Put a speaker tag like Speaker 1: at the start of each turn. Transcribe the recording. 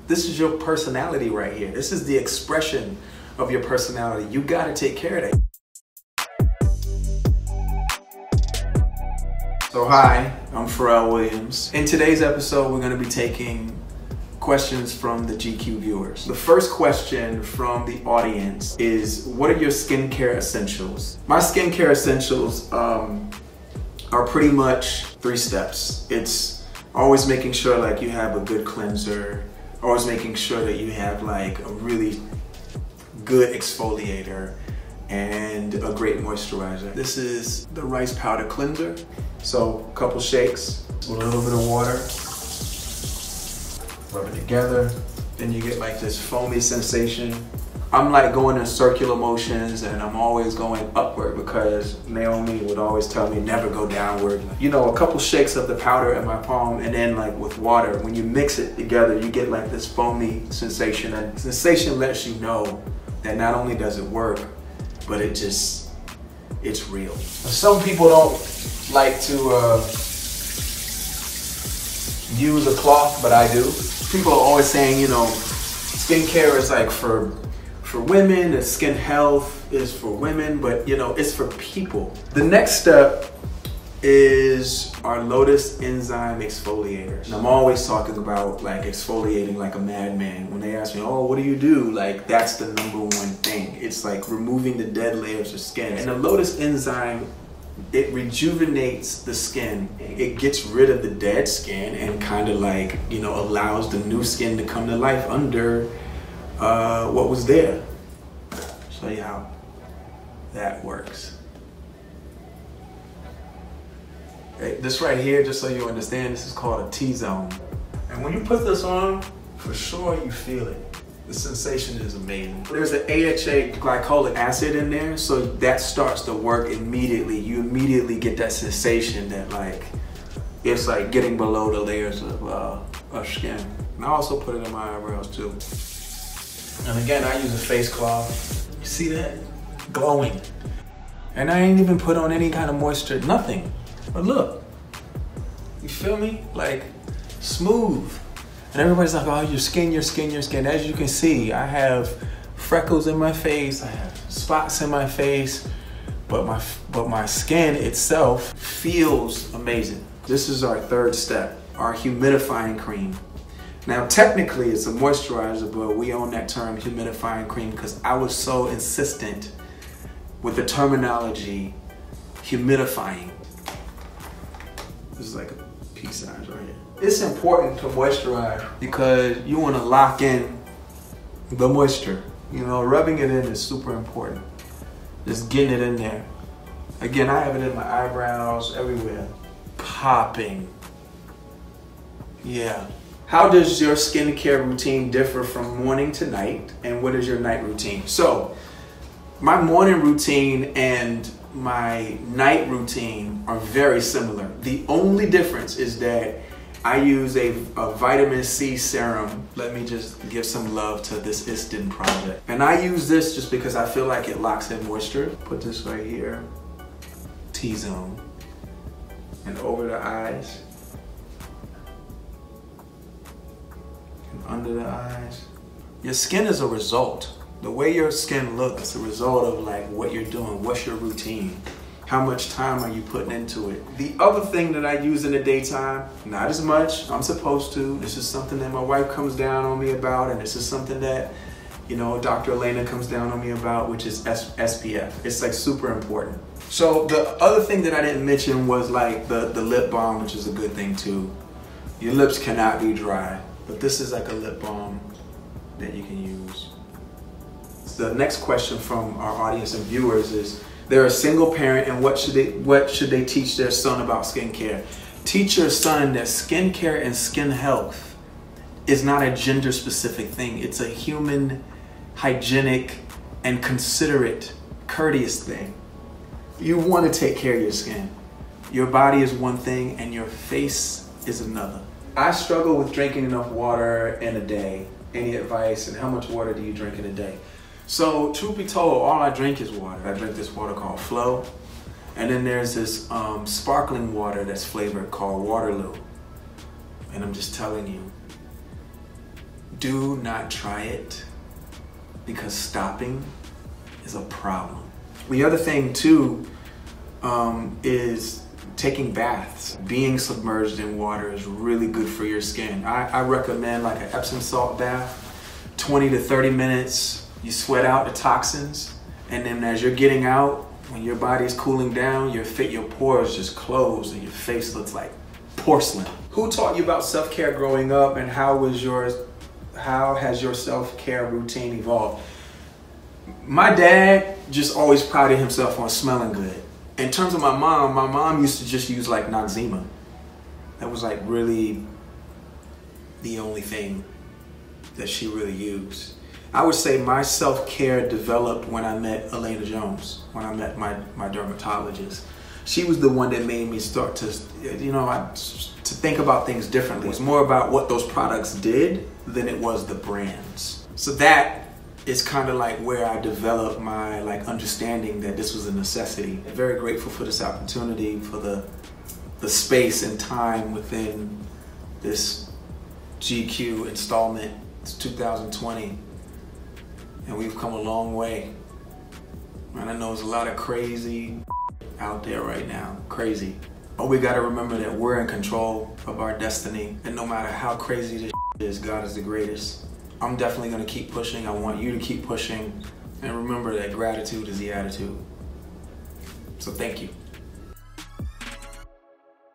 Speaker 1: This is your personality right here. This is the expression of your personality. You gotta take care of that. So hi, I'm Pharrell Williams. In today's episode, we're gonna be taking questions from the GQ viewers. The first question from the audience is, what are your skincare essentials? My skincare essentials are pretty much 3 steps. It's always making sure like you have a good cleanser, always making sure that you have like a really good exfoliator and a great moisturizer. This is the rice powder cleanser. So a couple shakes with a little bit of water, rub it together. Then you get like this foamy sensation. I'm like going in circular motions and I'm always going upward because Naomi would always tell me never go downward. You know, a couple shakes of the powder in my palm and then like with water, when you mix it together, you get like this foamy sensation. And sensation lets you know that not only does it work, but it's real. Some people don't like to use a cloth, but I do. People are always saying, you know, skincare is like for women, and skin health is for women, but you know, it's for people. The next step is our Lotus Enzyme Exfoliator. And I'm always talking about like exfoliating like a madman. When they ask me, oh, what do you do? Like, that's the #1 thing. It's like removing the dead layers of skin. And the Lotus Enzyme, it rejuvenates the skin. It gets rid of the dead skin and kind of like, you know, allows the new skin to come to life under what was there. Show you how that works. Okay, this right here, just so you understand, this is called a T-zone. And when you put this on, for sure you feel it. The sensation is amazing. There's an AHA glycolic acid in there, so that starts to work immediately. You immediately get that sensation that like, it's like getting below the layers of skin. And I also put it in my eyebrows too. And again, I use a face cloth. You see that? Glowing. And I ain't even put on any kind of moisture, nothing. But look, you feel me? Like, smooth. And everybody's like, oh, your skin, your skin, your skin. As you can see, I have freckles in my face, I have spots in my face, but my skin itself feels amazing. This is our 3rd step, our humidifying cream. Now, technically it's a moisturizer, but we own that term humidifying cream because I was so insistent with the terminology humidifying. This is like a pea size right here. It's important to moisturize because you want to lock in the moisture. You know, rubbing it in is super important. Just getting it in there. Again, I have it in my eyebrows, everywhere. Popping. Yeah. How does your skincare routine differ from morning to night, and what is your night routine? So, my morning routine and my night routine are very similar. The only difference is that I use a vitamin C serum. Let me just give some love to this Isten project. And I use this just because I feel like it locks in moisture. Put this right here, T-zone, and over the eyes. Under the eyes. Your skin is a result. The way your skin looks is a result of like what you're doing, what's your routine, how much time are you putting into it. The other thing that I use in the daytime, not as much, I'm supposed to. This is something that my wife comes down on me about, and this is something that, you know, Dr. Elena comes down on me about, which is SPF. It's like super important. So the other thing that I didn't mention was like the lip balm, which is a good thing too. Your lips cannot be dry. But this is like a lip balm that you can use. The next question from our audience and viewers is, they're a single parent and what should they teach their son about skincare? Teach your son that skincare and skin health is not a gender specific thing. It's a human, hygienic, and considerate, courteous thing. You want to take care of your skin. Your body is one thing and your face is another. I struggle with drinking enough water in a day. Any advice, and how much water do you drink in a day? So, truth be told, all I drink is water. I drink this water called Flow. And then there's this sparkling water that's flavored called Waterloo. And I'm just telling you, Do not try it, because stopping is a problem. The other thing too is taking baths. Being submerged in water is really good for your skin. I recommend like an Epsom salt bath, 20 to 30 minutes. You sweat out the toxins, and then as you're getting out, when your body's cooling down, your pores just close and your face looks like porcelain. Who taught you about self-care growing up, and how has your self-care routine evolved? My dad just always prided himself on smelling good. In terms of my mom used to just use like Noxzema. That was like really the only thing that she really used. I would say my self-care developed when I met Elena Jones, when I met my dermatologist. She was the one that made me start to, to think about things differently. It was more about what those products did than it was the brands. So that is kind of like where I developed my understanding that this was a necessity. I'm very grateful for this opportunity, for the space and time within this GQ installment. It's 2020, and we've come a long way. And I know there's a lot of crazy out there right now, crazy. But we gotta remember that we're in control of our destiny, and no matter how crazy this is, God is the greatest. I'm definitely gonna keep pushing. I want you to keep pushing, and remember that gratitude is the attitude. So thank you.